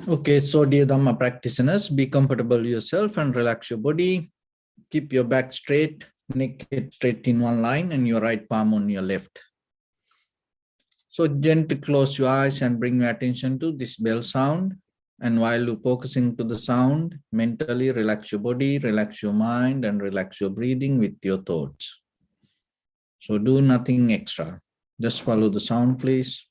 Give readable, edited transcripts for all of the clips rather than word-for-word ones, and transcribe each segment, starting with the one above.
Okay, so dear Dhamma practitioners, be comfortable yourself and relax your body. Keep your back straight, neck straight in one line, and your right palm on your left. So gently close your eyes and bring your attention to this bell sound. And while you're focusing to the sound, mentally relax your body, relax your mind, and relax your breathing with your thoughts. So do nothing extra. Just follow the sound, please.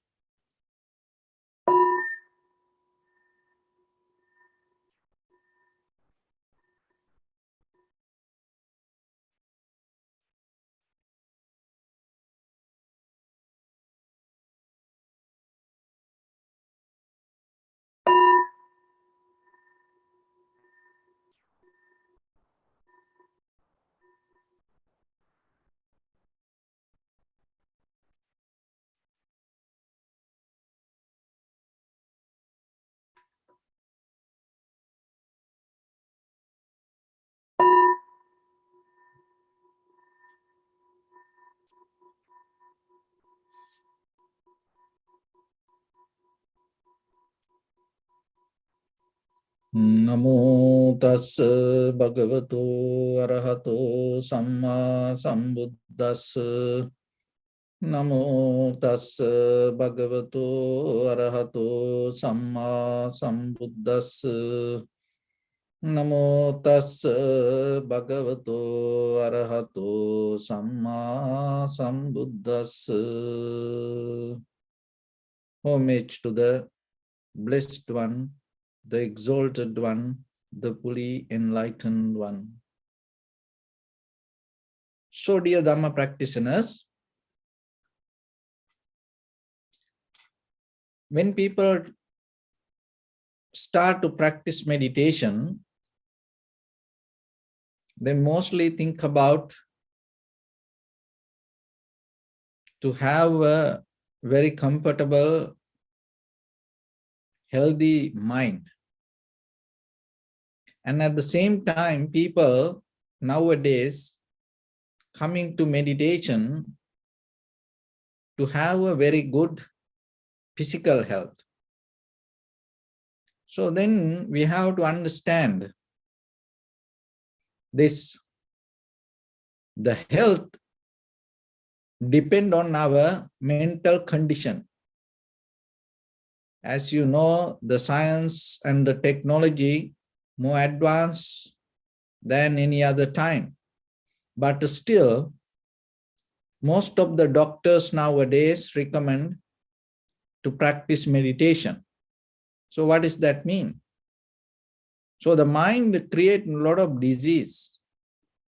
Namo tassa bhagavato arahato samma sambuddhassa. Namo tassa bhagavato arahato samma sambuddhassa. Namo tassa bhagavato arahato samma sambuddhassa. Homage to the Blessed One, the Exalted One, the fully enlightened One. So, dear Dhamma practitioners, when people start to practice meditation, they mostly think about to have a very comfortable, healthy mind. And at the same time, people nowadays coming to meditation to have a very good physical health. So then we have to understand this. The health depends on our mental condition. As you know, the science and the technology more advanced than any other time. But still, most of the doctors nowadays recommend to practice meditation. So what does that mean? So the mind creates a lot of disease,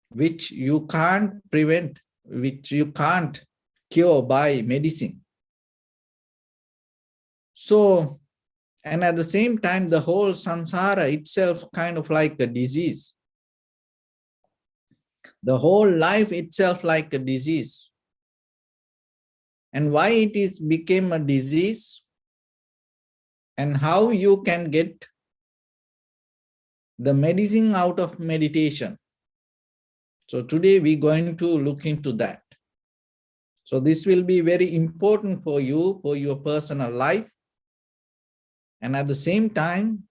which you can't prevent, which you can't cure by medicine. So, and at the same time, the whole samsara itself kind of like a disease. The whole life itself like a disease. And why it is became a disease and how you can get the medicine out of meditation. So today we're going to look into that. So this will be very important for you, for your personal life. And at the same time,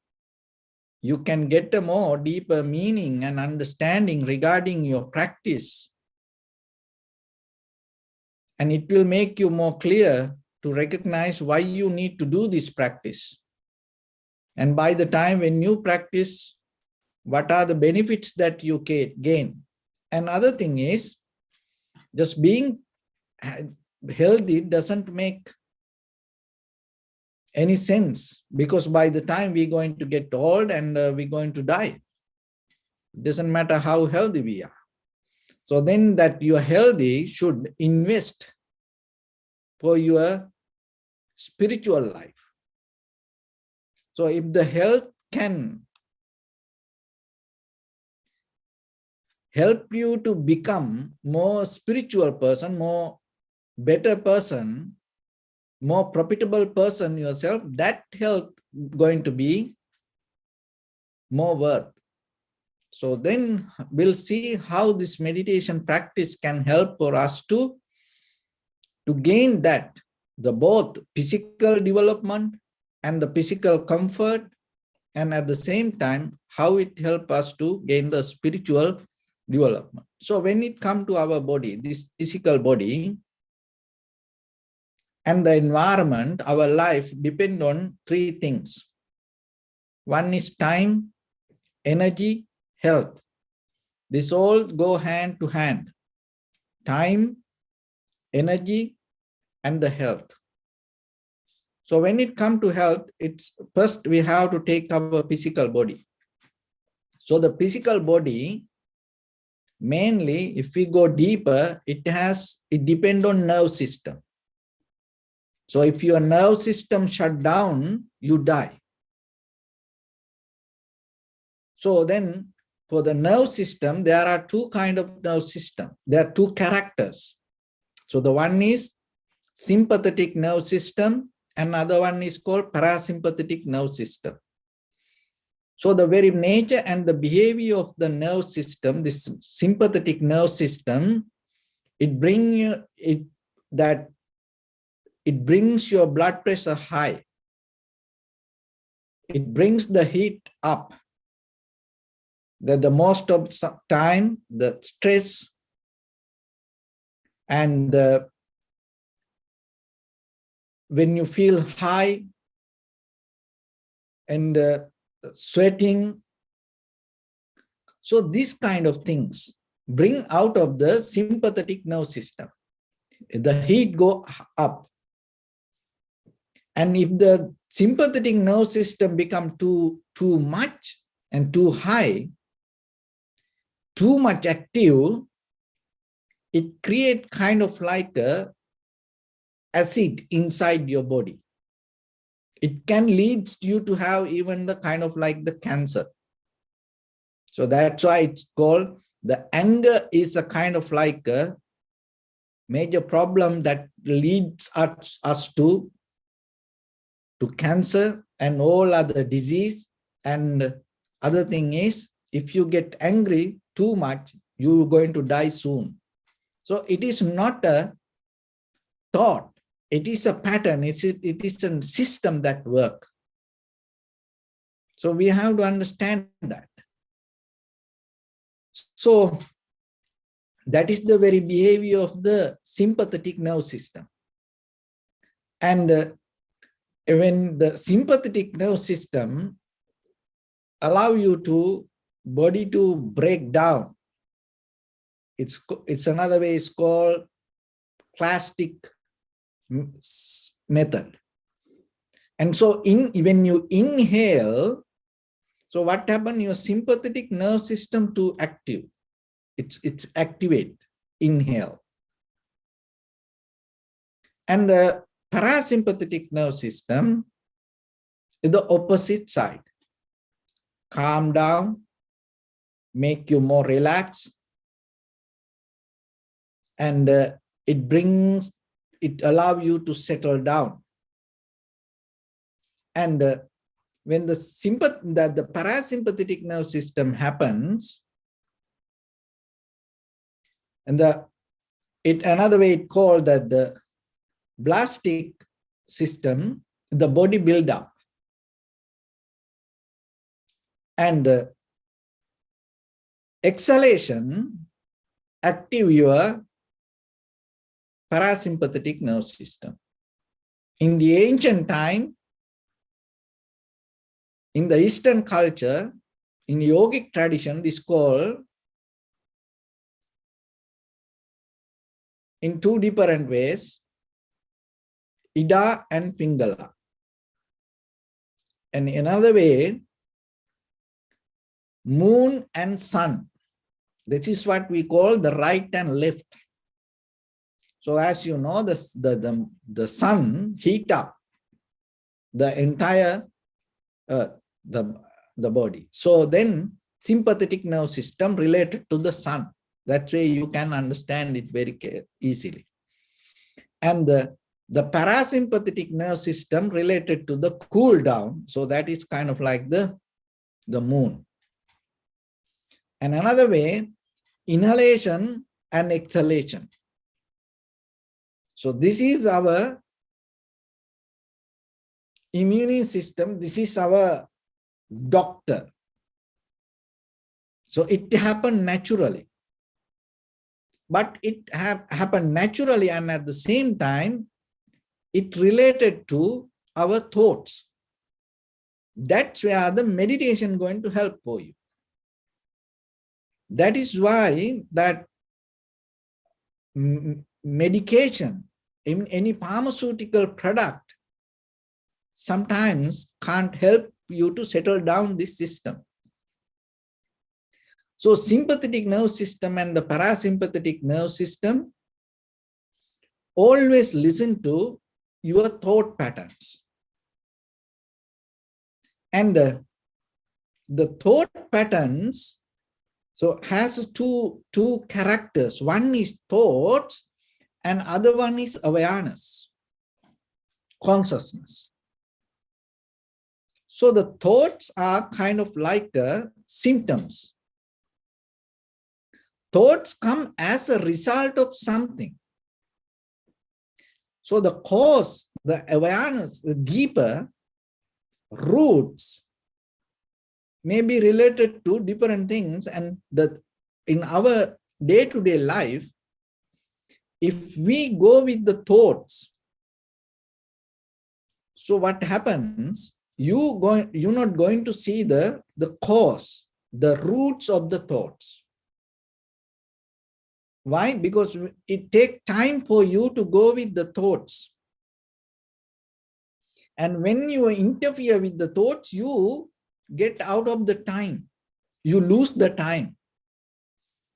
you can get a more deeper meaning and understanding regarding your practice. And it will make you more clear to recognize why you need to do this practice. And by the time when you practice, what are the benefits that you gain? Another thing is, just being healthy doesn't make any sense, because by the time we're going to get old and we're going to die, it doesn't matter how healthy we are. So then that you are healthy should invest for your spiritual life. So if the health can help you to become more spiritual person, more better person, more profitable person yourself, that health going to be more worth. So then we'll see how this meditation practice can help for us to gain that, the both physical development and the physical comfort and at the same time, how it helps us to gain the spiritual development. So when it comes to our body, this physical body and the environment, our life depend on three things. One is time, energy, health. This all go hand to hand. Time, energy, and the health. So when it comes to health, it's first we have to take our physical body. So the physical body, mainly if we go deeper, it depends on nerve system. So if your nerve system shut down, you die. So then for the nerve system, there are two kinds of nerve system. There are two characters. So the one is sympathetic nerve system, and another one is called parasympathetic nerve system. So the very nature and the behavior of the nerve system, this sympathetic nerve system, it brings your blood pressure high. It brings the heat up. That the most of the time, the stress and when you feel high and sweating, so these kind of things bring out of the sympathetic nerve system. The heat go up. And if the sympathetic nerve system become too much and too high, too much active, it creates kind of like a acid inside your body. It can lead you to have even the kind of like the cancer. So that's why it's called, the anger is a kind of like a major problem that leads us to cancer and all other disease. And other thing is, if you get angry too much, you're going to die soon. So it is not a thought. It is a pattern. It is a system that works. So we have to understand that. So that is the very behavior of the sympathetic nerve system. And when the sympathetic nerve system allow you to body to break down, it's another way, it's called plastic method. And so when you inhale, so what happens? Your sympathetic nerve system to active. It's activate, inhale. And the parasympathetic nerve system is the opposite side. Calm down, make you more relaxed, and it allows you to settle down. And when the parasympathetic nerve system happens, and another way it called that the blastic system, the body build up, and exhalation active your parasympathetic nerve system. In the ancient time, in the Eastern culture, in yogic tradition, this is called in two different ways, Ida and Pingala. And another way, moon and sun. This is what we call the right and left. So as you know, the sun heat up the entire the body. So then sympathetic nerve system related to the sun. That way you can understand it very easily. And the parasympathetic nerve system related to the cool down. So that is kind of like the moon. And another way, inhalation and exhalation. So this is our immune system. This is our doctor. So it happened naturally. But it happened naturally, and at the same time, it related to our thoughts. That's where the meditation is going to help for you. That is why that medication in any pharmaceutical product sometimes can't help you to settle down this system. So sympathetic nervous system and the parasympathetic nervous system always listen to your thought patterns. And the thought patterns so has two characters. One is thoughts and other one is awareness, consciousness. So the thoughts are kind of like symptoms. Thoughts come as a result of something. So the cause, the awareness, the deeper roots may be related to different things, and that in our day-to-day life, if we go with the thoughts, so what happens? You're not going to see the cause, the roots of the thoughts. Why? Because it takes time for you to go with the thoughts. And when you interfere with the thoughts, you get out of the time. You lose the time.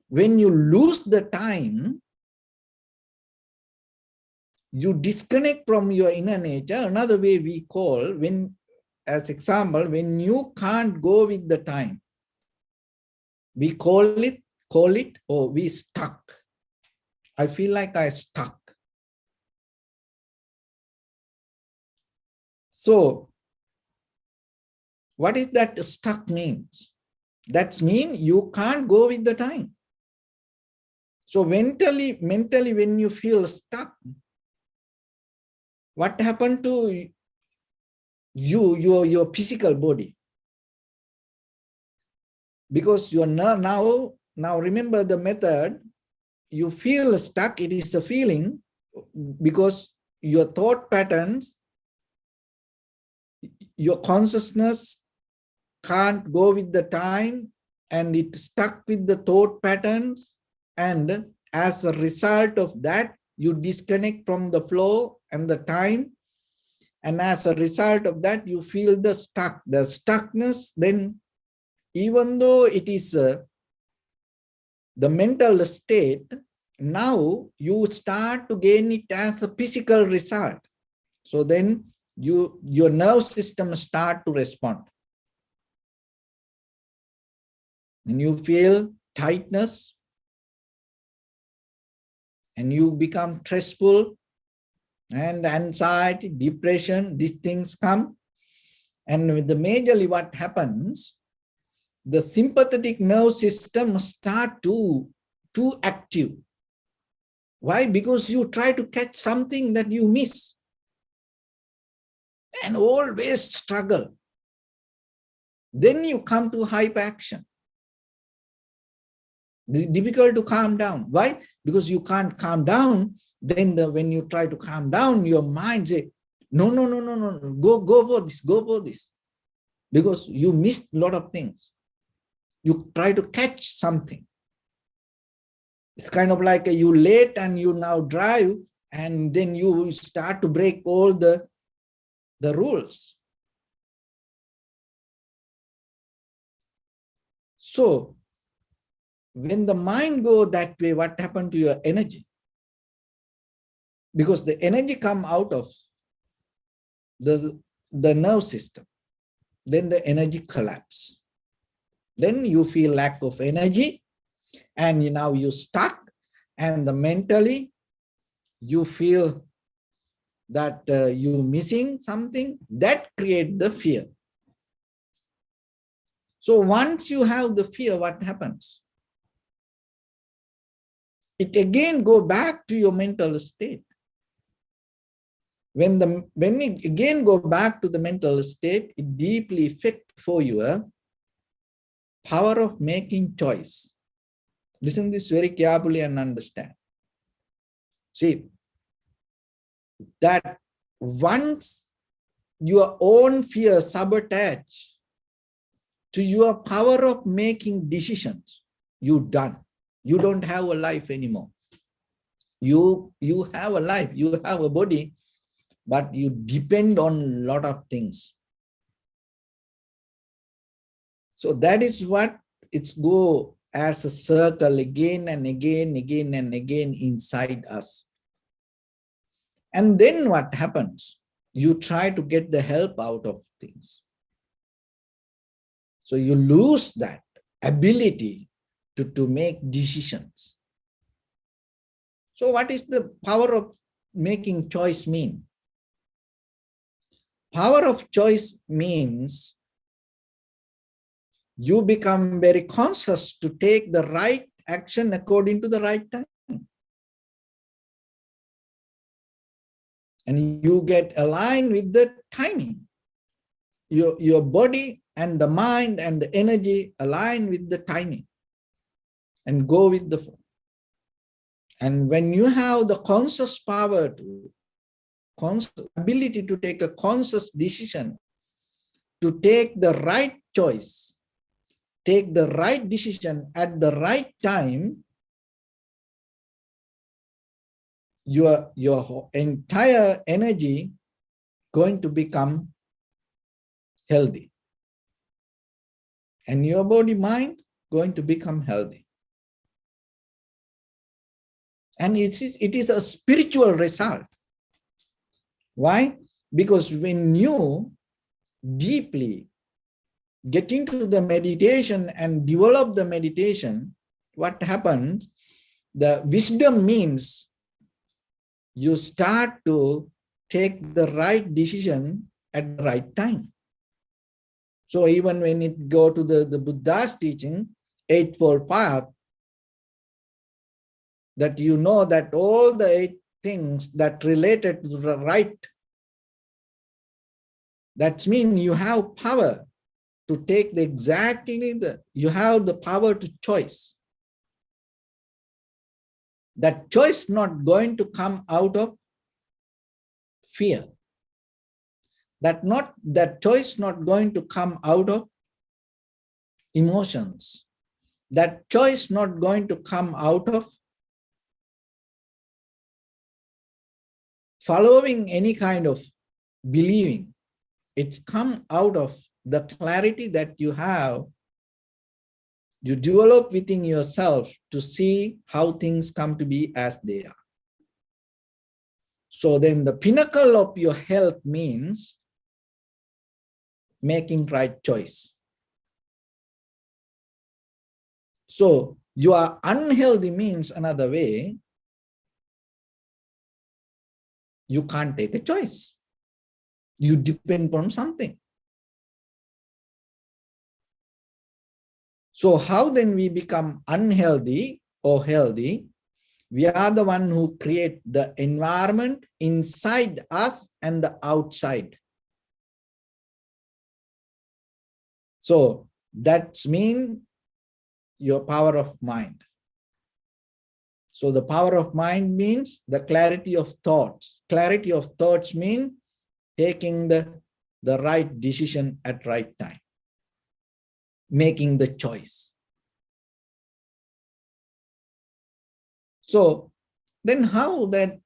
When you lose the time, you disconnect from your inner nature. Another way we call, when, as example, when you can't go with the time, we call it, or we stuck. I feel like I stuck. So what is that stuck means? That means you can't go with the time. So mentally, when you feel stuck, what happened to your physical body? Because you are now remember the method, you feel stuck, it is a feeling because your thought patterns, your consciousness can't go with the time and it stuck with the thought patterns, and as a result of that, you disconnect from the flow and the time, and as a result of that, you feel the stuckness. Then even though it is the mental state, now you start to gain it as a physical result. So then your nerve system start to respond. And you feel tightness, and you become stressful, and anxiety, depression, these things come. And with the majorly what happens, the sympathetic nerve system start to active. Why? Because you try to catch something that you miss and always struggle. Then you come to hyperaction. Difficult to calm down. Why? Because you can't calm down. Then when you try to calm down, your mind says, no, go for this. Because you missed a lot of things. You try to catch something. It's kind of like you late and you now drive, and then you start to break all the rules. So when the mind goes that way, what happened to your energy? Because the energy come out of the nerve system. Then the energy collapse. Then you feel lack of energy, and now you're stuck, and mentally you feel that you're missing something. That creates the fear. So once you have the fear, what happens? It again go back to your mental state. when we again go back to the mental state, it deeply affects for your power of making choice. Listen this very carefully and understand. See, that once your own fear sabotage to your power of making decisions, you done. You don't have a life anymore. You have a life, you have a body, but you depend on a lot of things. So that is what it's go as a circle again and again, again and again inside us. And then what happens? You try to get the help out of things. So you lose that ability to make decisions. So what is the power of making choice mean? Power of choice means you become very conscious to take the right action according to the right time. And you get aligned with the timing. Your body and the mind and the energy align with the timing and go with the flow. And when you have the conscious power to, conscious ability to take a conscious decision, to take the right choice, take the right decision at the right time, your entire energy going to become healthy. And your body, mind going to become healthy. And it is a spiritual result. Why? Because when you deeply get into the meditation and develop the meditation, what happens? The wisdom means you start to take the right decision at the right time. So even when it go to the Buddha's teaching, Eightfold Path, that you know that all the 8 things that related to the right, that means you have power to take the exactly you have the power to choice. That choice not going to come out of fear. That choice not going to come out of emotions. That choice not going to come out of following any kind of believing. It's come out of the clarity that you have, you develop within yourself to see how things come to be as they are. So then the pinnacle of your health means making right choice. So you are unhealthy means another way, you can't take a choice. You depend on something. So how then we become unhealthy or healthy? We are the one who create the environment inside us and the outside. So that's mean your power of mind. So the power of mind means the clarity of thoughts. Clarity of thoughts mean taking the right decision at right time, making the choice. So then how that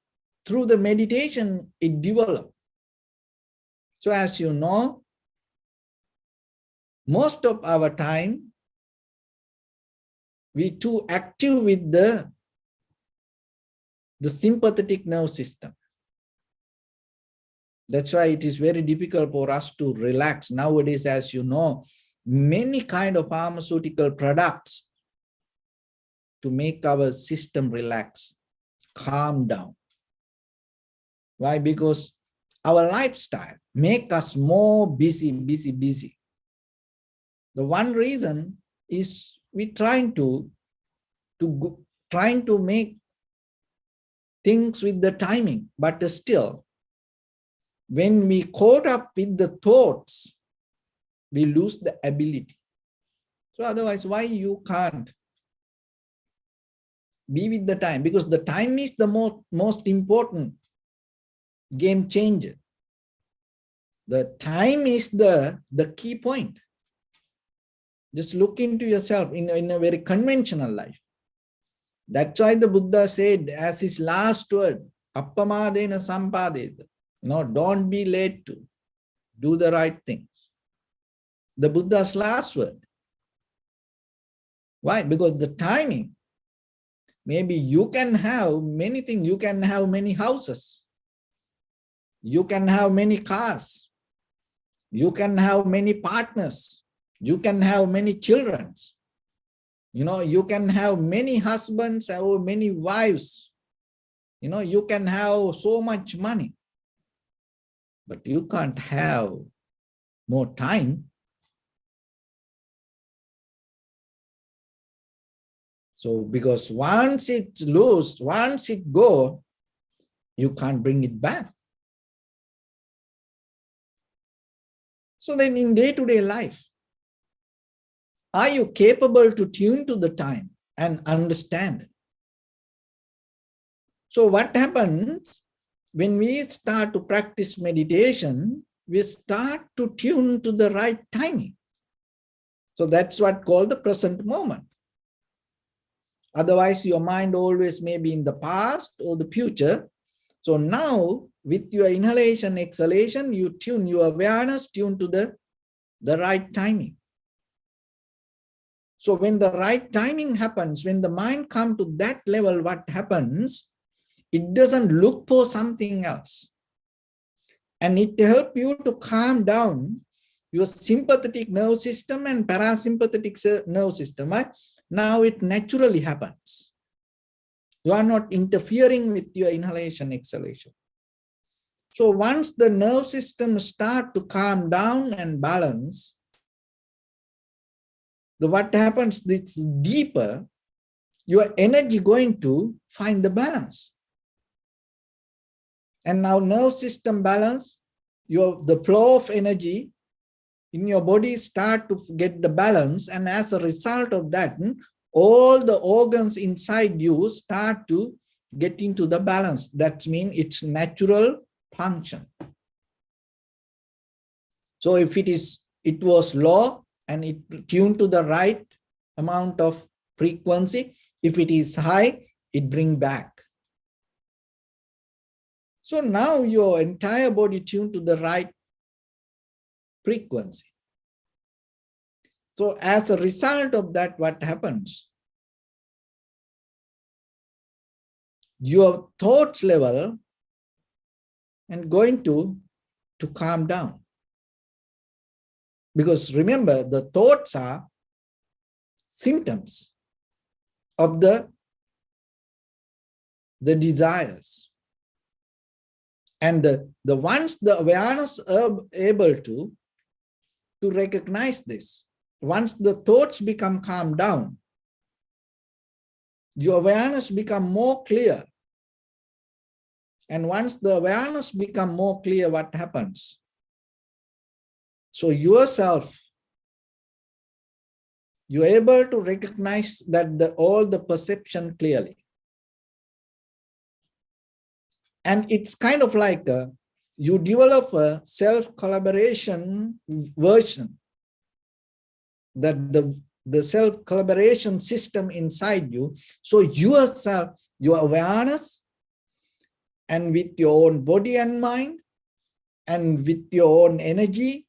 through the meditation it develops? So as you know, most of our time we too active with the sympathetic nerve system. That's why it is very difficult for us to relax. Nowadays, as you know, many kind of pharmaceutical products to make our system relax, calm down. Why? Because our lifestyle make us more busy. The one reason is we trying to make things with the timing, but still when we caught up with the thoughts, we lose the ability. So otherwise, why you can't be with the time? Because the time is the most important game changer. The time is the key point. Just look into yourself in a very conventional life. That's why the Buddha said as his last word, appamadena sampadeta. Don't be late to do the right things. The Buddha's last word. Why? Because the timing, maybe you can have many things. You can have many houses. You can have many cars. You can have many partners. You can have many children. You can have many husbands or many wives. You can have so much money. But you can't have more time. So because once it's lost, once it goes, you can't bring it back. So then in day-to-day life, are you capable to tune to the time and understand? So what happens when we start to practice meditation, we start to tune to the right timing. So that's what called the present moment. Otherwise, your mind always may be in the past or the future. So now, with your inhalation, exhalation, you tune your awareness, tune to the right timing. So when the right timing happens, when the mind comes to that level, what happens? It doesn't look for something else. And it helps you to calm down your sympathetic nerve system and parasympathetic nerve system. Right? Now it naturally happens. You are not interfering with your inhalation, exhalation. So once the nerve system starts to calm down and balance, what happens, this deeper, your energy going to find the balance. And now nerve system balance, the flow of energy in your body start to get the balance, and as a result of that, all the organs inside you start to get into the balance. That means it's natural function. So if it was low and it tuned to the right amount of frequency, if it is high, it bring back. So now your entire body tuned to the right frequency. So as a result of that, what happens? Your thoughts level and going to calm down. Because remember, the thoughts are symptoms of the desires. And the once the awareness are able to recognize this, once the thoughts become calmed down, your awareness become more clear. And once the awareness become more clear, what happens? So yourself, you're able to recognize that all the perception clearly. And it's kind of like you develop a self-collaboration version, that the self-collaboration system inside you. So yourself, your awareness, and with your own body and mind, and with your own energy,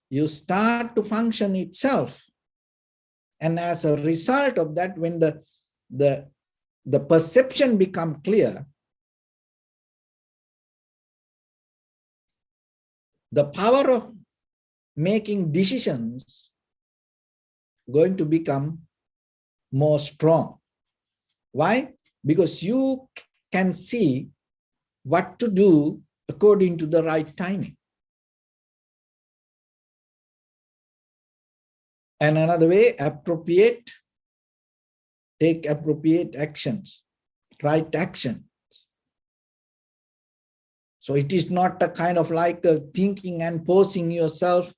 you start to function itself. And as a result of that, when the perception become clear, the power of making decisions going to become more strong. Why? Because you can see what to do according to the right timing. And another way, take appropriate actions, right action. So it is not a kind of like a thinking and posing yourself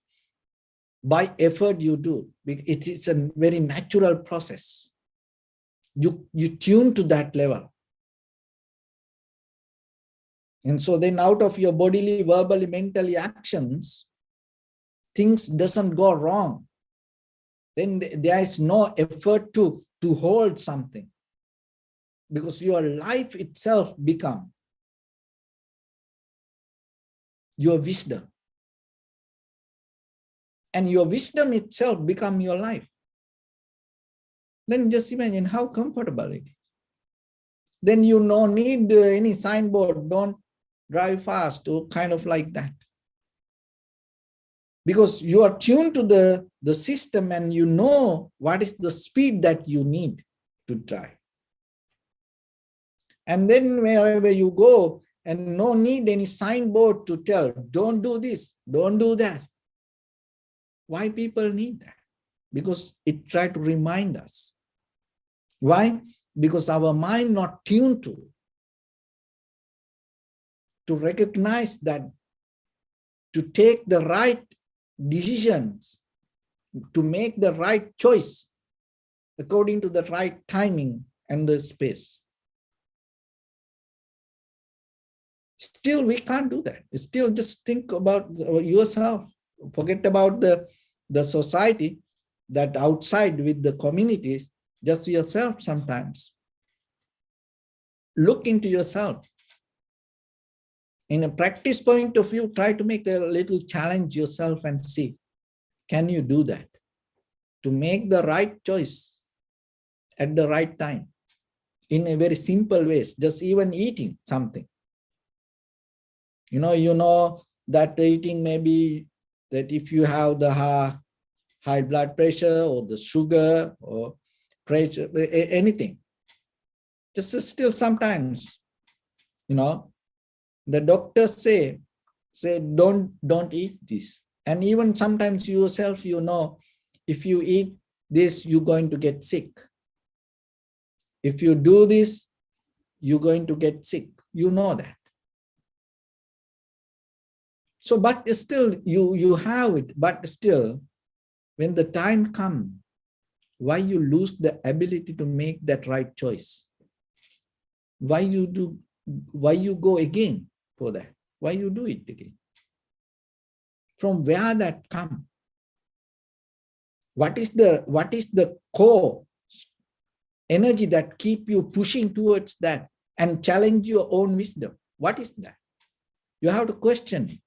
by effort you do. It is a very natural process. You tune to that level. And so then out of your bodily, verbally, mentally actions, things doesn't go wrong. Then there is no effort to hold something, because your life itself become your wisdom. And your wisdom itself become your life. Then just imagine how comfortable it is. Then you no need any signboard, don't drive fast or kind of like that. Because you are tuned to the system and you know what is the speed that you need to drive. And then wherever you go, and no need any signboard to tell, don't do this, don't do that. Why people need that? Because it try to remind us. Why? Because our mind not tuned to recognize that, to take the right decisions, to make the right choice according to the right timing and the space. Still, we can't do that. Still, just think about yourself. Forget about the society, that outside with the communities, just yourself sometimes. Look into yourself. In a practice point of view, try to make a little challenge yourself and see, can you do that? To make the right choice at the right time in a very simple ways, just even eating something. You know that eating may be that if you have the high blood pressure or the sugar or pressure, anything, just still sometimes, the doctors say don't eat this. And even sometimes yourself, if you eat this, you're going to get sick. If you do this, you're going to get sick. You know that. So, but still you have it, but still, when the time comes, why you lose the ability to make that right choice? Why you go again for that? Why you do it again? From where that come? What is the core energy that keep you pushing towards that and challenge your own wisdom? What is that? You have to question it.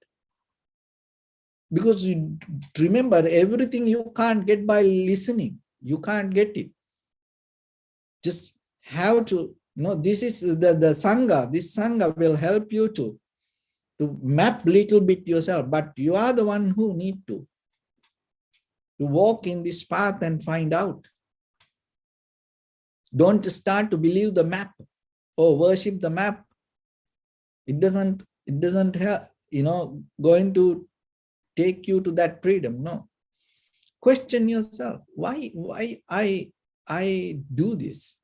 Because you remember, everything you can't get by listening. You can't get it. Just have to, this is the Sangha. This Sangha will help you to map little bit yourself, but you are the one who need to walk in this path and find out. Don't start to believe the map or worship the map. It doesn't help, going to take you to that freedom. No. Question yourself. Why I do this?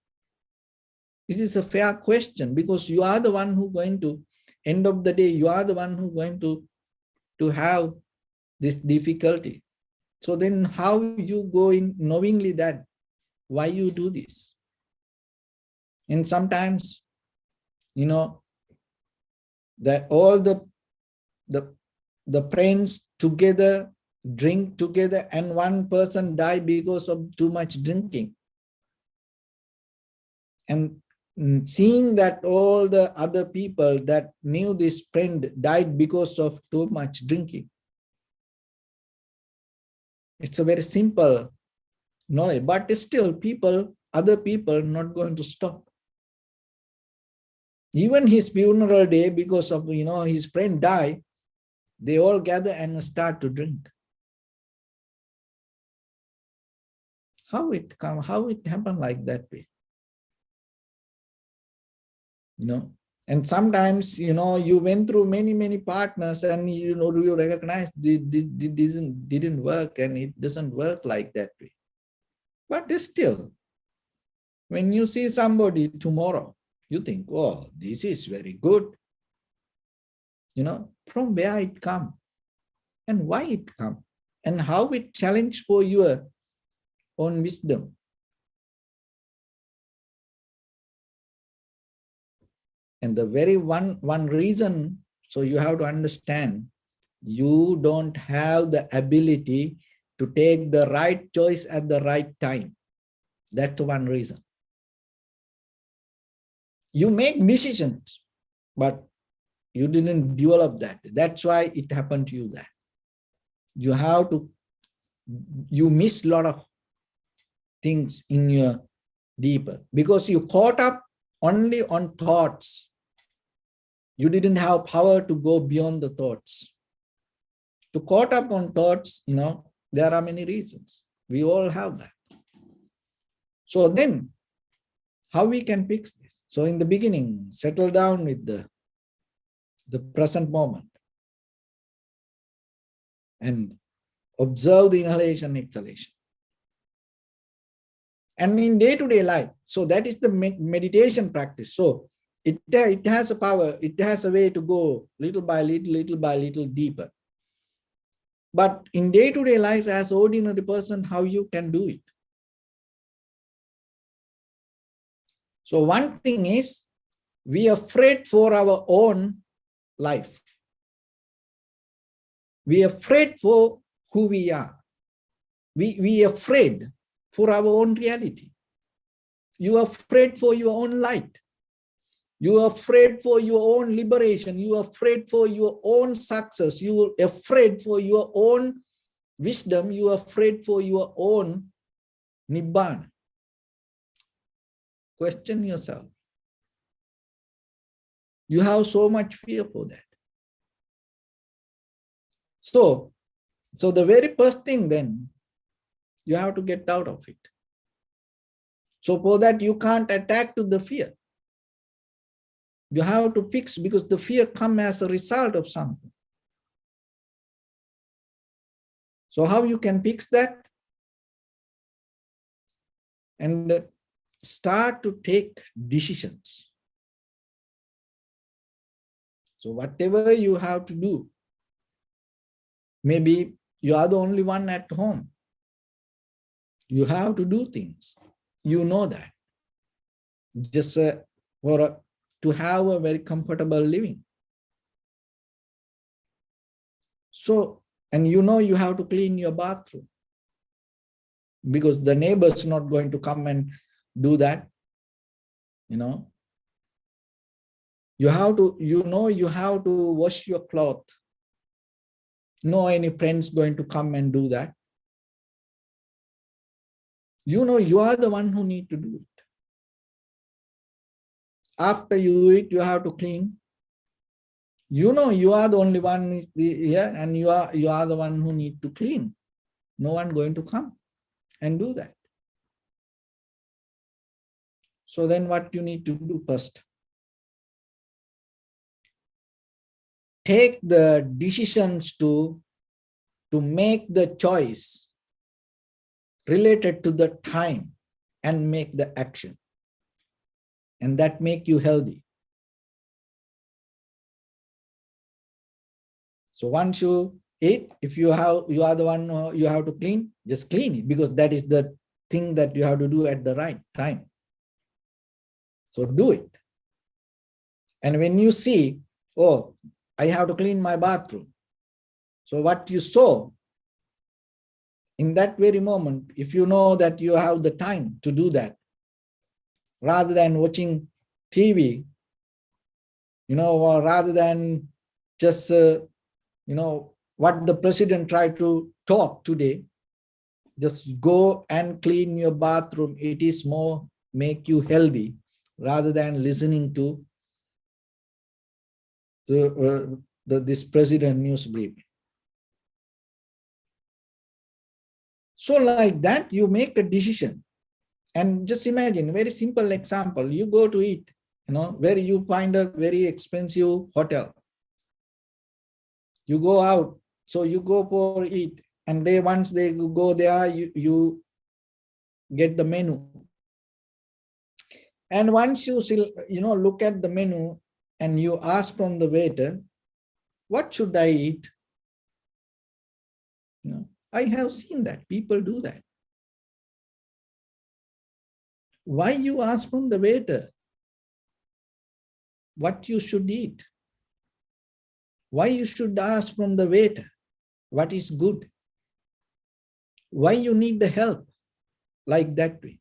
It is a fair question, because you are the one who going to, end of the day, you are the one who going to have this difficulty. So then how you go in knowingly that why you do this? And sometimes, that all the friends together drink together and one person die because of too much drinking. And seeing that all the other people that knew this friend died because of too much drinking. It's a very simple knowledge, but still other people not going to stop. Even his funeral day, because of, his friend died, they all gather and start to drink. How it happened like that way? And sometimes, you went through many partners and, you recognize it didn't work, and it doesn't work like that way. But still, when you see somebody tomorrow, you think, oh, this is very good. from where it come and why it come and how it challenge for your own wisdom. And the very one reason, so you have to understand, you don't have the ability to take the right choice at the right time. That's one reason. You make decisions, but you didn't develop that. That's why it happened to you that. You miss a lot of things in your deeper because you caught up only on thoughts. You didn't have power to go beyond the thoughts. To caught up on thoughts, there are many reasons. We all have that. So then, how we can fix this? So in the beginning, settle down with the present moment and observe the inhalation, exhalation. And in day-to-day life, so that is the meditation practice. So it has a power, it has a way to go little by little deeper. But in day-to-day life, as ordinary person, how you can do it? So one thing is, we are afraid for our own life. We are afraid for who we are. We are afraid for our own reality. You are afraid for your own light. You are afraid for your own liberation. You are afraid for your own success. You are afraid for your own wisdom. You are afraid for your own nibbana. Question yourself. You have so much fear for that. So the very first thing then, you have to get out of it. So for that, you can't attack to the fear. You have to fix, because the fear comes as a result of something. So how you can fix that? And start to take decisions. So whatever you have to do, maybe you are the only one at home. You have to do things. You know that. Just to have a very comfortable living. So, and you have to clean your bathroom, because the neighbor's not going to come and do that. You have to wash your cloth. No any friends going to come and do that. You are the one who need to do it. After you eat, you have to clean. You are the only one here, and you are the one who need to clean. No one going to come and do that. So then what you need to do first? Take the decisions to make the choice related to the time and make the action. And that make you healthy. So once you eat, if you are the one you have to clean, just clean it, because that is the thing that you have to do at the right time. So do it. And when you see, oh, I have to clean my bathroom. So what you saw in that very moment, if you know that you have the time to do that, rather than watching TV, or rather than just, what the president tried to talk today, just go and clean your bathroom. It is more make you healthy, rather than listening to this president news briefing. So like that, you make a decision. And just imagine, very simple example, you go to eat, where you find a very expensive hotel. You go out, so you go for eat, and once they go there, you get the menu. And once you look at the menu and you ask from the waiter, What should I eat? I have seen that. People do that. Why you ask from the waiter what you should eat? Why you should ask from the waiter what is good? Why you need the help like that way?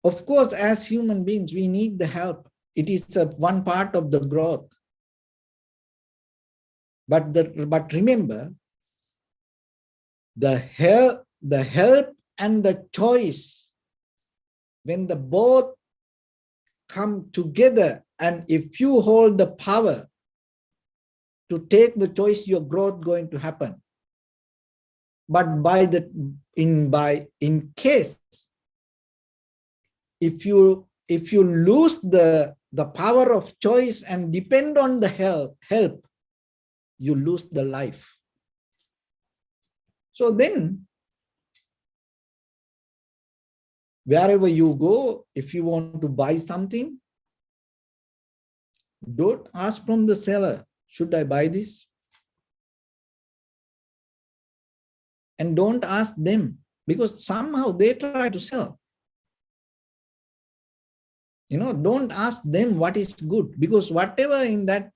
Of course, as human beings, we need the help. It is one part of the growth. But remember, the help and the choice, when the both come together, and if you hold the power to take the choice, your growth going to happen. But in case if you lose the power of choice and depend on the help, you lose the life. So then, wherever you go, if you want to buy something, don't ask from the seller, should I buy this? And don't ask them, because somehow they try to sell. Don't ask them what is good, because whatever in that,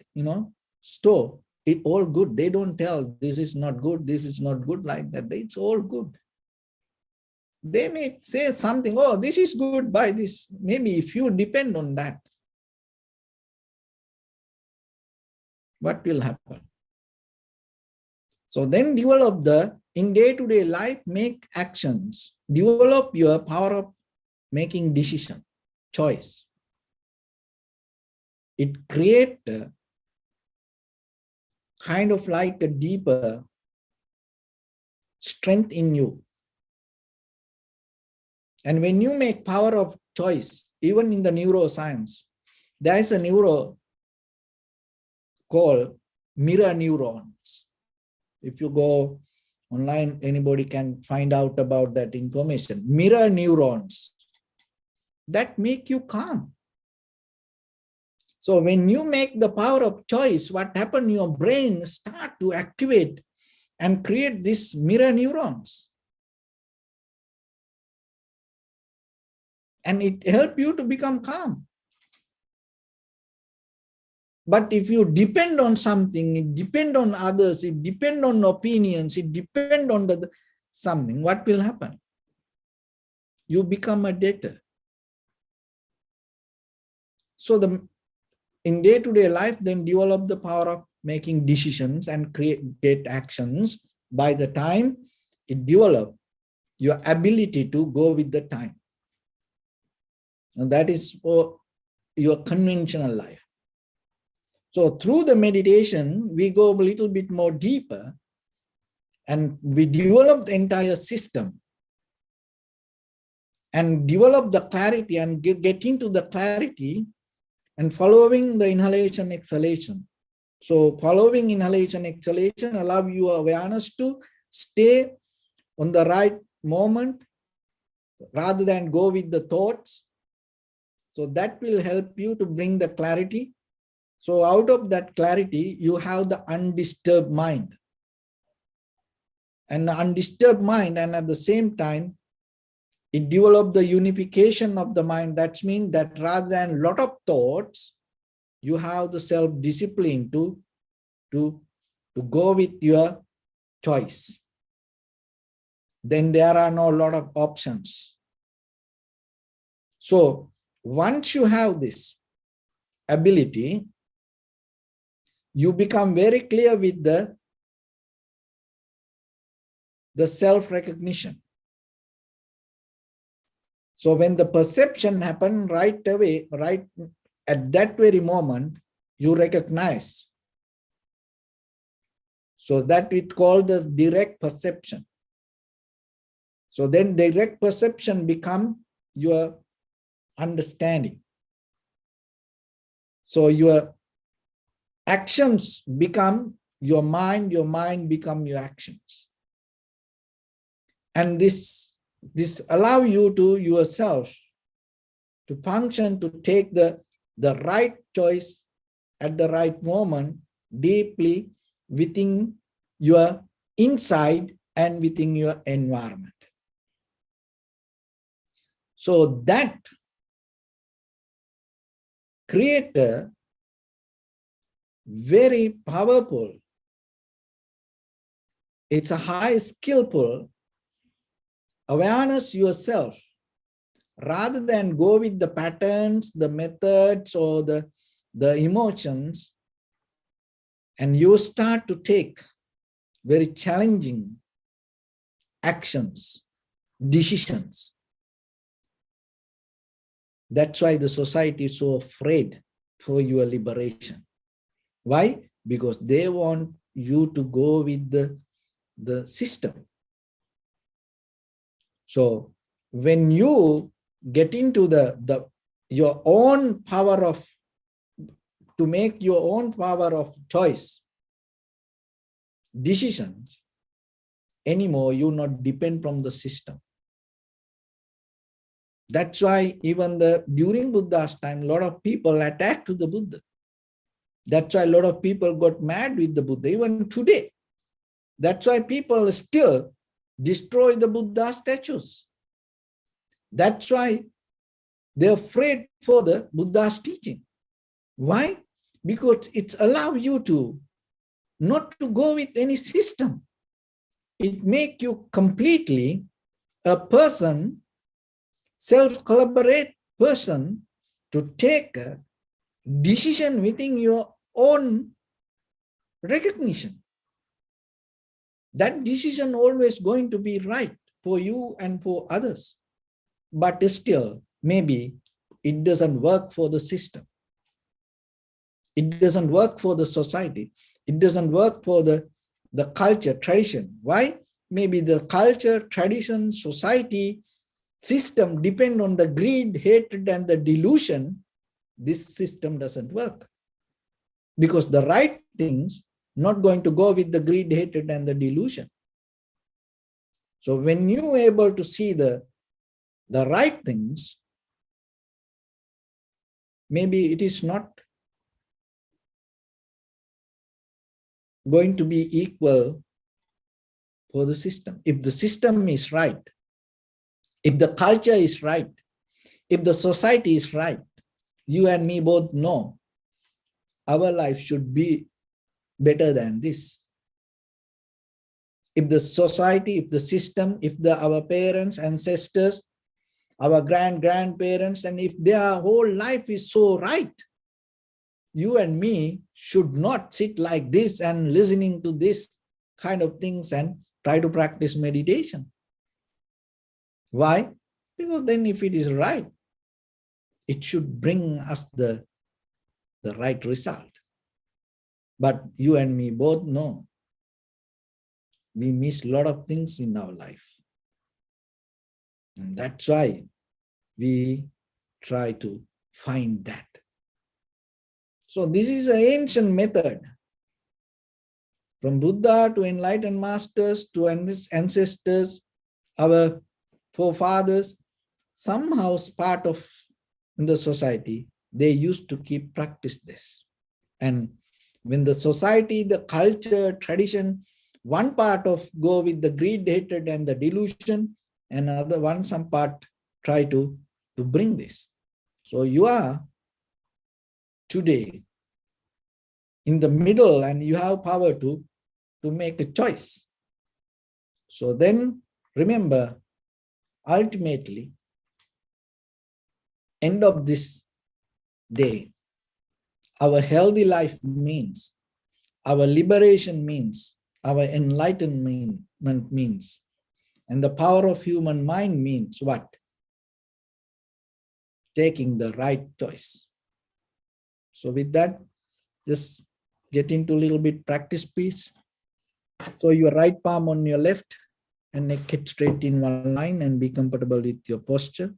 store, it's all good. They don't tell this is not good, this is not good, like that. It's all good. They may say something, oh, this is good, buy this. Maybe if you depend on that, what will happen? So then develop in day-to-day life, make actions. Develop your power of making decision, choice. It creates kind of like a deeper strength in you. And when you make power of choice, even in the neuroscience, there is a neuro called mirror neurons. If you go online, anybody can find out about that information. Mirror neurons that make you calm. So when you make the power of choice, what happens? Your brain start to activate and create these mirror neurons. And it helps you to become calm. But if you depend on something, it depend on others, it depend on opinions, it depend on something, what will happen? You become a debtor. So in day-to-day life, then develop the power of making decisions and create actions. By the time it develops your ability to go with the time. And that is for your conventional life. So through the meditation, we go a little bit more deeper and we develop the entire system and develop the clarity and get into the clarity and following the inhalation, exhalation. So following inhalation, exhalation allow your awareness to stay on the right moment rather than go with the thoughts. So that will help you to bring the clarity. So out of that clarity, you have the undisturbed mind. And the undisturbed mind, and at the same time, it develops the unification of the mind. That means that rather than a lot of thoughts, you have the self-discipline to go with your choice. Then there are no lot of options. So once you have this ability, you become very clear with the self-recognition. So when the perception happens right away, right at that very moment, you recognize. So that it called the direct perception. So then direct perception become your understanding. So your actions become your mind become your actions. And this allow you to yourself to function, to take the right choice at the right moment, deeply within your inside and within your environment. So that create a very powerful, it's a high skillful awareness yourself, rather than go with the patterns, the methods, or the emotions, and you start to take very challenging actions, decisions. That's why the society is so afraid for your liberation. Why? Because they want you to go with the system. So when you get into your own power of, to make your own power of choice, decisions, anymore, you not depend from the system. That's why even during Buddha's time, a lot of people attacked to the Buddha. That's why a lot of people got mad with the Buddha, even today. That's why people still destroy the Buddha statues. That's why they're afraid for the Buddha's teaching. Why? Because it's allow you to not to go with any system. It make you completely a person, self-collaborate person, to take a decision within your own recognition. That decision always going to be right for you and for others. But still, maybe it doesn't work for the system. It doesn't work for the society. It doesn't work for the culture, tradition. Why? Maybe the culture, tradition, society, system depend on the greed, hatred, and the delusion. This system doesn't work. Because the right things not going to go with the greed, hatred, and the delusion. So when you are able to see the right things, maybe it is not going to be equal for the system. If the system is right, if the culture is right, if the society is right, you and me both know our life should be better than this. If the society, if the system, if our parents, ancestors, our grandparents, and if their whole life is so right, you and me should not sit like this and listening to this kind of things and try to practice meditation. Why? Because then if it is right, it should bring us the right result. But you and me both know we miss a lot of things in our life. And that's why we try to find that. So this is an ancient method. From Buddha to enlightened masters to ancestors, our forefathers, somehow part of in the society, they used to keep practice this. And when the society, the culture, tradition, one part of go with the greed, hatred, and the delusion, and another one, some part try to bring this. So you are today in the middle and you have power to make a choice. So then remember, ultimately, end of this day, our healthy life means, our liberation means, our enlightenment means, and the power of human mind means what? Taking the right choice. So with that, just get into a little bit practice piece. So your right palm on your left and neck it straight in one line and be comfortable with your posture.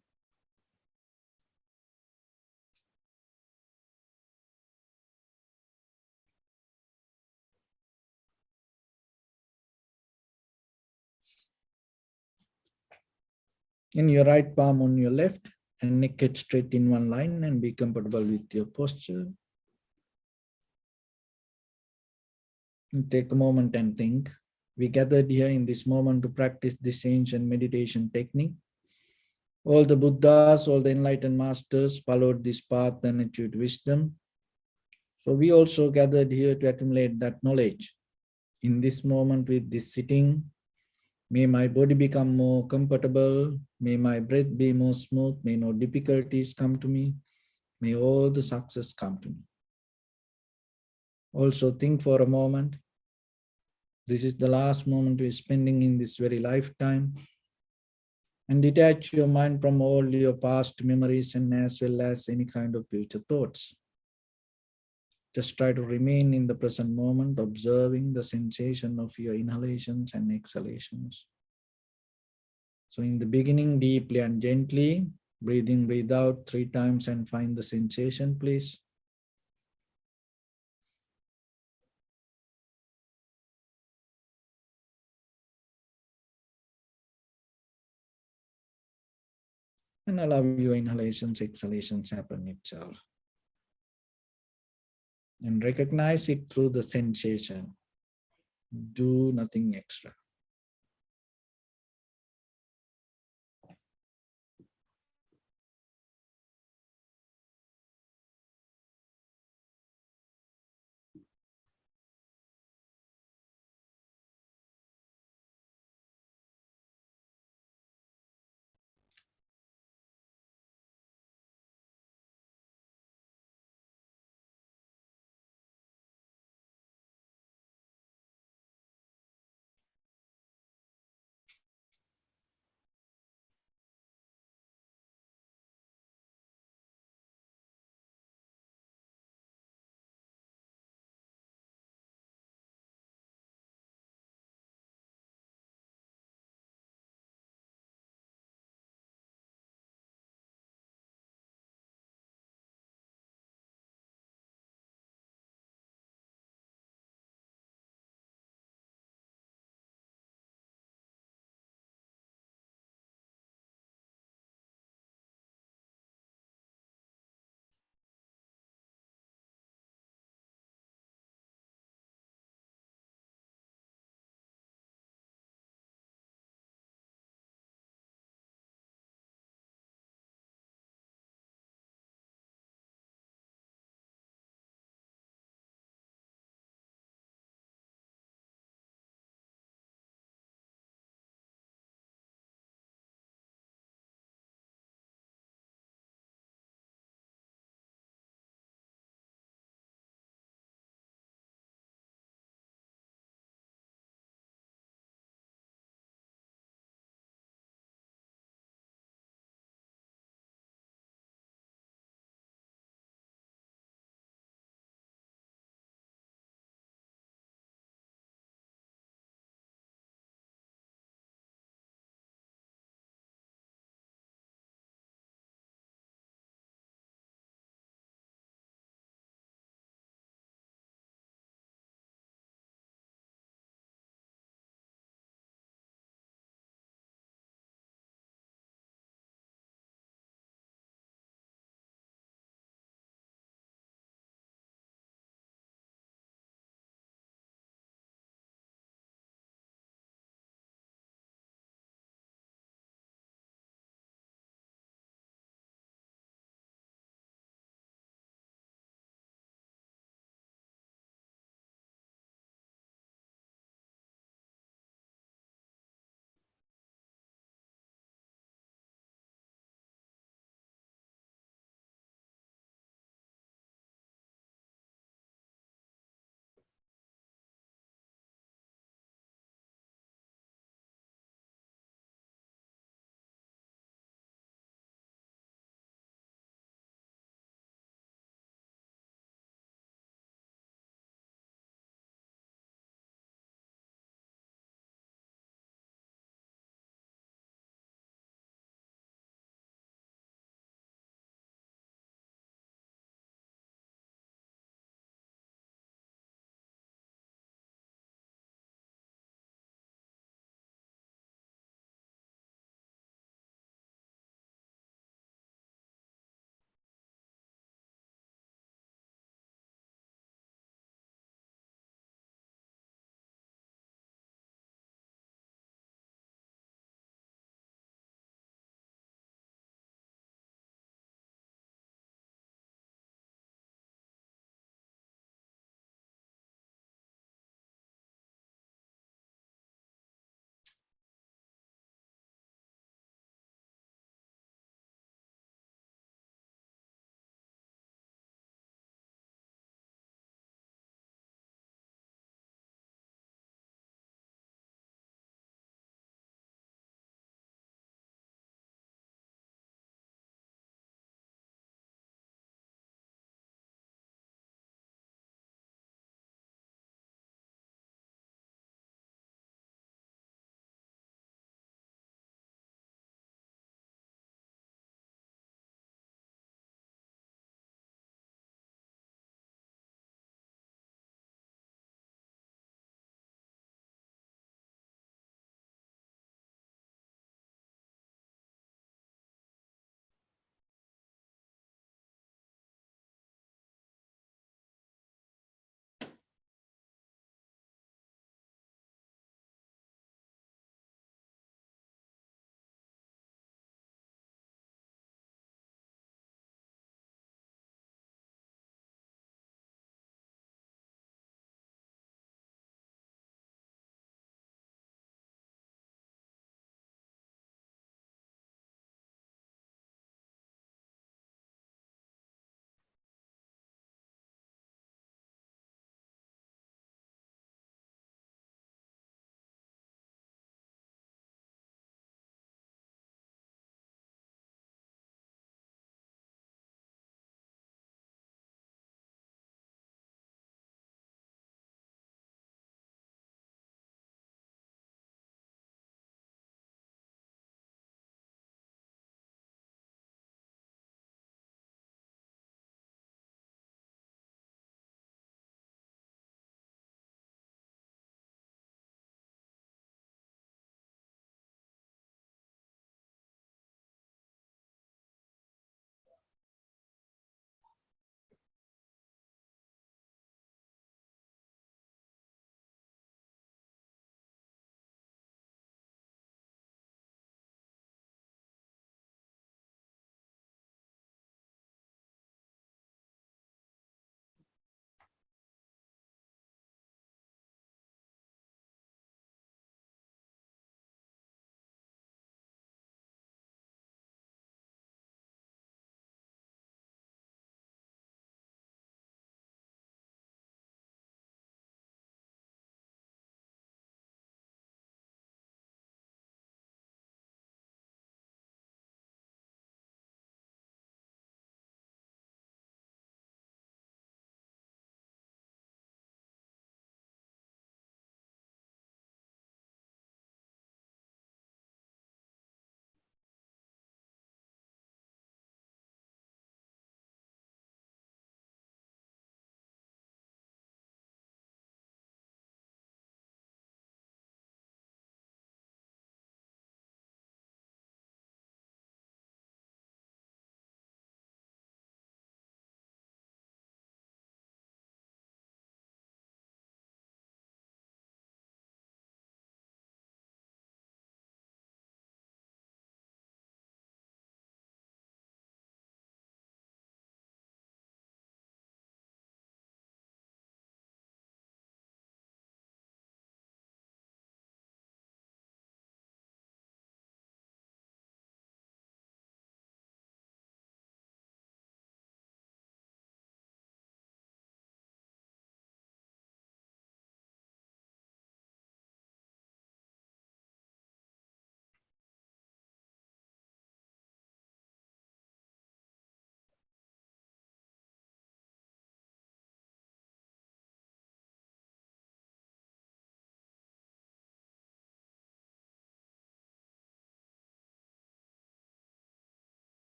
And your right palm on your left and neck it straight in one line and be comfortable with your posture. Take a moment and think. We gathered here in this moment to practice this ancient meditation technique. All the Buddhas, all the enlightened masters followed this path and achieved wisdom. So we also gathered here to accumulate that knowledge. In this moment with this sitting, may my body become more comfortable. May my breath be more smooth. May no difficulties come to me. May all the success come to me. Also think for a moment. This is the last moment we're spending in this very lifetime. And detach your mind from all your past memories and as well as any kind of future thoughts. Just try to remain in the present moment, observing the sensation of your inhalations and exhalations. So in the beginning, deeply and gently, breathe in, breathe out 3 times and find the sensation, please. And allow your inhalations, exhalations happen itself. And recognize it through the sensation. Do nothing extra.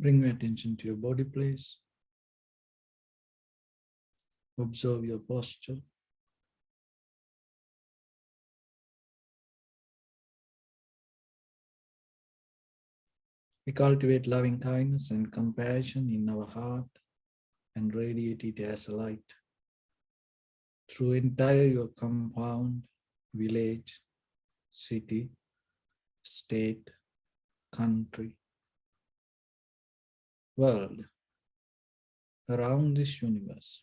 Bring your attention to your body, please. Observe your posture. We cultivate loving kindness and compassion in our heart and radiate it as a light through entire your compound, village, city, state, country, world, around this universe.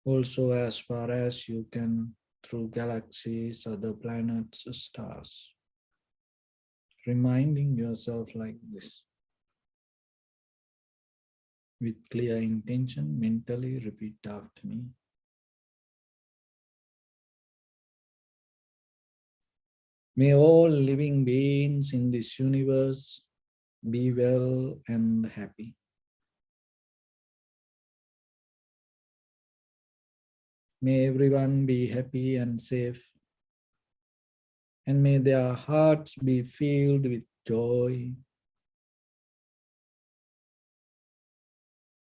Also as far as you can through galaxies, other planets, stars. Reminding yourself like this. With clear intention, mentally repeat after me. May all living beings in this universe be well and happy. May everyone be happy and safe. And may their hearts be filled with joy.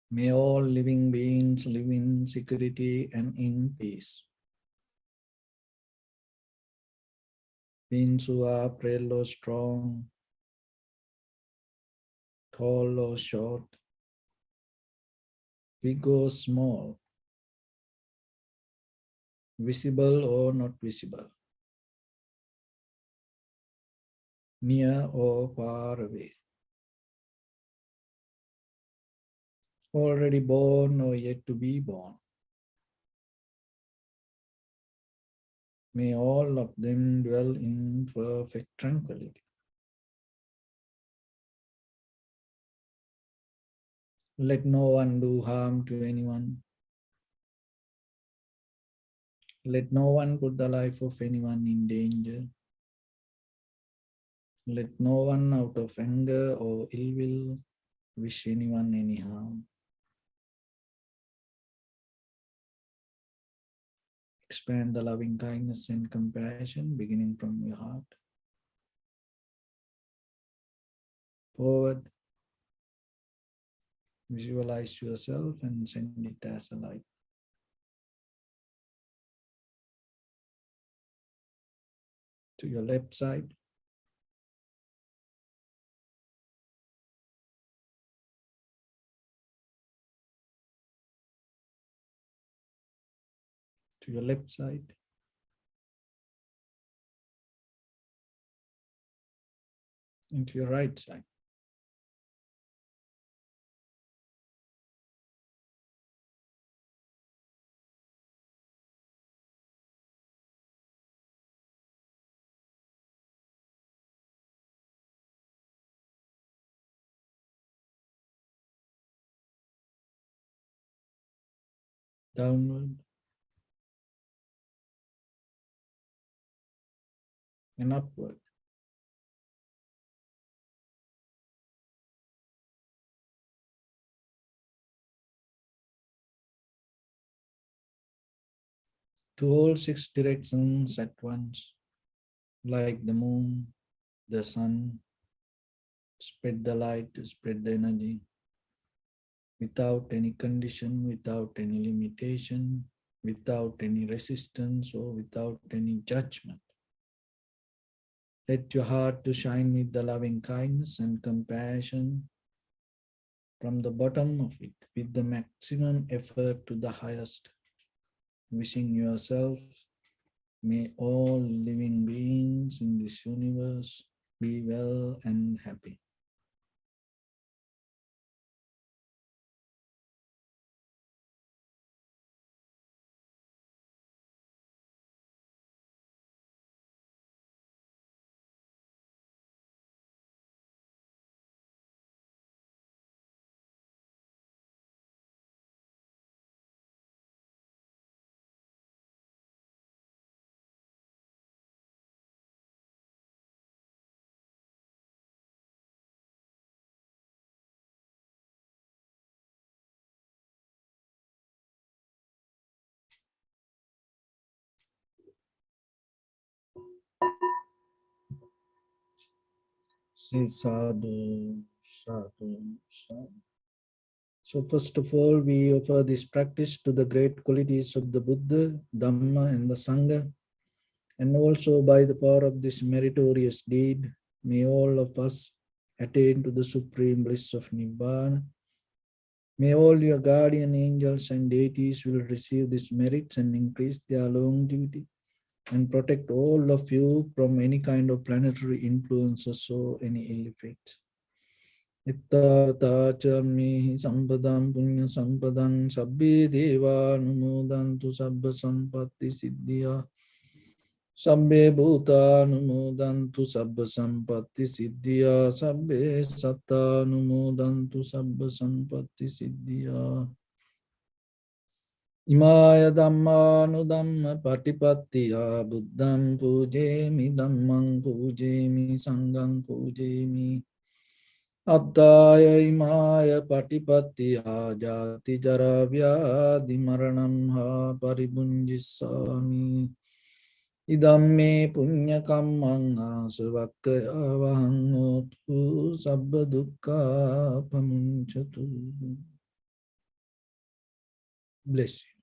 May all living beings live in security and in peace. Beings who are frail or strong, tall or short, big or small, visible or not visible, near or far away, already born or yet to be born. May all of them dwell in perfect tranquility. Let no one do harm to anyone. Let no one put the life of anyone in danger. Let no one out of anger or ill will wish anyone any harm. Expand the loving kindness and compassion beginning from your heart. Forward. Visualize yourself and send it as a light. To your left side. To your left side. And to your right side. Downward and upward. To all six directions at once, like the moon, the sun, spread the light, spread the energy, without any condition, without any limitation, without any resistance or without any judgment. Let your heart to shine with the loving kindness and compassion from the bottom of it, with the maximum effort to the highest. Wishing yourself, may all living beings in this universe be well and happy. Say sadhu, Sadhu, sadhu. So first of all, we offer this practice to the great qualities of the Buddha, Dhamma, and the Sangha. And also by the power of this meritorious deed, may all of us attain to the supreme bliss of Nibbana. May all your guardian angels and deities will receive these merits and increase their longevity and protect all of you from any kind of planetary influences or any ill effects. Itta chami sampadam punya sampadam sabbi deva numodantu sabba sampatti siddhya sabbe bhuta numodantu sabba sampatti siddhya sabbe satta numodantu sabba sampatti siddhya Imaya Dhamma Dhamma Patipattiya Buddham Pujemi Dhammam Pujemi Sangham Pujemi Attaya Imaya Patipattiya Jati Jaravya Dimaranam Ha Paribunjisami Idamme Punya Kammang Asavakkaya Vahangotu Sabba Dukkha Pamunchatu. Bless you.